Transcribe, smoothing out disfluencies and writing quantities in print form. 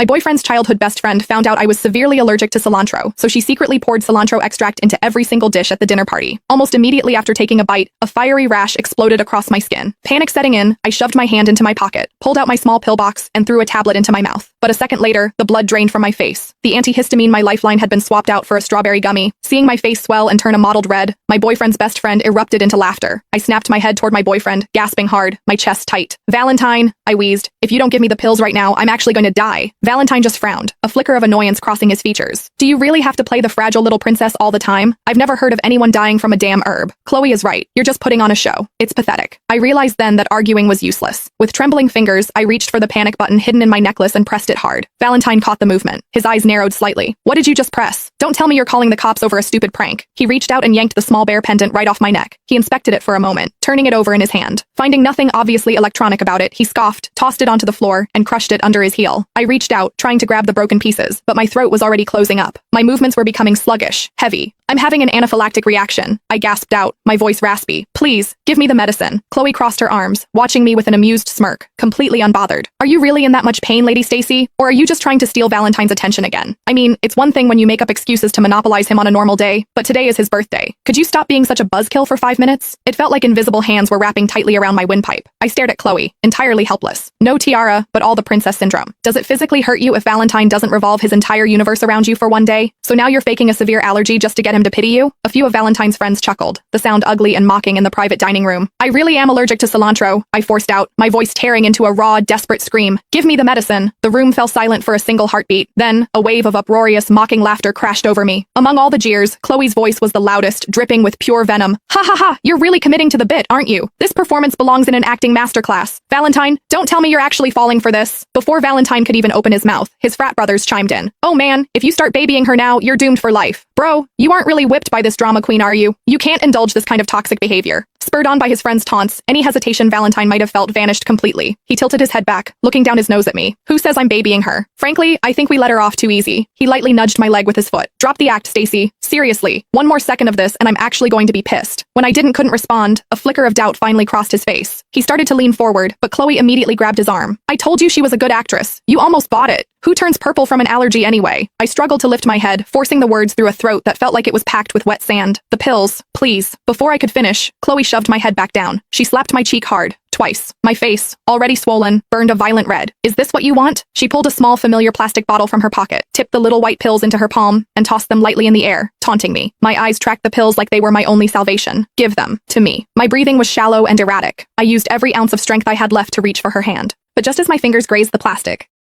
My boyfriend's childhood best friend found out I was severely allergic to cilantro, so she secretly poured cilantro extract into every single dish at the dinner party. Almost immediately after taking a bite, a fiery rash exploded across my skin. Panic setting in, I shoved my hand into my pocket, pulled out my small pill box, and threw a tablet into my mouth. But a second later, the blood drained from my face. The antihistamine my lifeline had been swapped out for a strawberry gummy. Seeing my face swell and turn a mottled red, my boyfriend's best friend erupted into laughter. I snapped my head toward my boyfriend, gasping hard, my chest tight. "Valentine," I wheezed. "If you don't give me the pills right now, I'm actually going to die." Valentine just frowned, a flicker of annoyance crossing his features. "Do you really have to play the fragile little princess all the time? I've never heard of anyone dying from a damn herb. Chloe is right. You're just putting on a show. It's pathetic." I realized then that arguing was useless. With trembling fingers, I reached for the panic button hidden in my necklace and pressed it hard. Valentine caught the movement. His eyes narrowed slightly. "What did you just press? Don't tell me you're calling the cops over a stupid prank." He reached out and yanked the small bear pendant right off my neck. He inspected it for a moment, turning it over in his hand. Finding nothing obviously electronic about it, he scoffed, tossed it onto the floor, and crushed it under his heel. I reached out, trying to grab the broken pieces, but my throat was already closing up. My movements were becoming sluggish, heavy. "I'm having an anaphylactic reaction," I gasped out, my voice raspy. "Please, give me the medicine." Chloe crossed her arms, watching me with an amused smirk, completely unbothered. "Are you really in that much pain, Lady Stacy? Or are you just trying to steal Valentine's attention again? I mean, it's one thing when you make up excuses to monopolize him on a normal day, but today is his birthday. Could you stop being such a buzzkill for 5 minutes?" It felt like invisible hands were wrapping tightly around my windpipe. I stared at Chloe, entirely helpless. No tiara, but all the princess syndrome. Does it physically hurt you if Valentine doesn't revolve his entire universe around you for one day? So now you're faking a severe allergy just to get him to pity you? A few of Valentine's friends chuckled, the sound ugly and mocking in the private dining room. "I really am allergic to cilantro," I forced out, my voice tearing into a raw, desperate scream. "Give me the medicine." The room fell silent for a single heartbeat. Then, a wave of uproarious, mocking laughter crashed over me. Among all the jeers, Chloe's voice was the loudest, dripping with pure venom. "Ha ha ha, you're really committing to the bit, aren't you? This performance belongs in an acting masterclass. Valentine, don't tell me you're actually falling for this." Before Valentine could even open his mouth, his frat brothers chimed in. "Oh man, if you start babying her now, you're doomed for life. Bro, you aren't really whipped by this drama queen, are you? You can't indulge this kind of toxic behavior." Spurred on by his friend's taunts, any hesitation Valentine might have felt vanished completely. He tilted his head back, looking down his nose at me. "Who says I'm babying her? Frankly, I think we let her off too easy." He lightly nudged my leg with his foot. "Drop the act, Stacy. Seriously, one more second of this and I'm actually going to be pissed." When I couldn't respond, a flicker of doubt finally crossed his face. He started to lean forward, but Chloe immediately grabbed his arm. "I told you she was a good actress. You almost bought it. Who turns purple from an allergy anyway?" I struggled to lift my head, forcing the words through a throat that felt like it was packed with wet sand. "The pills, please." Before I could finish, Chloe shoved my head back down. She slapped my cheek hard. Twice. My face, already swollen, burned a violent red. "Is this what you want?" She pulled a small familiar plastic bottle from her pocket, tipped the little white pills into her palm, and tossed them lightly in the air, taunting me. My eyes tracked the pills like they were my only salvation. "Give them to me." My breathing was shallow and erratic. I used every ounce of strength I had left to reach for her hand. But just as my fingers grazed the plastic,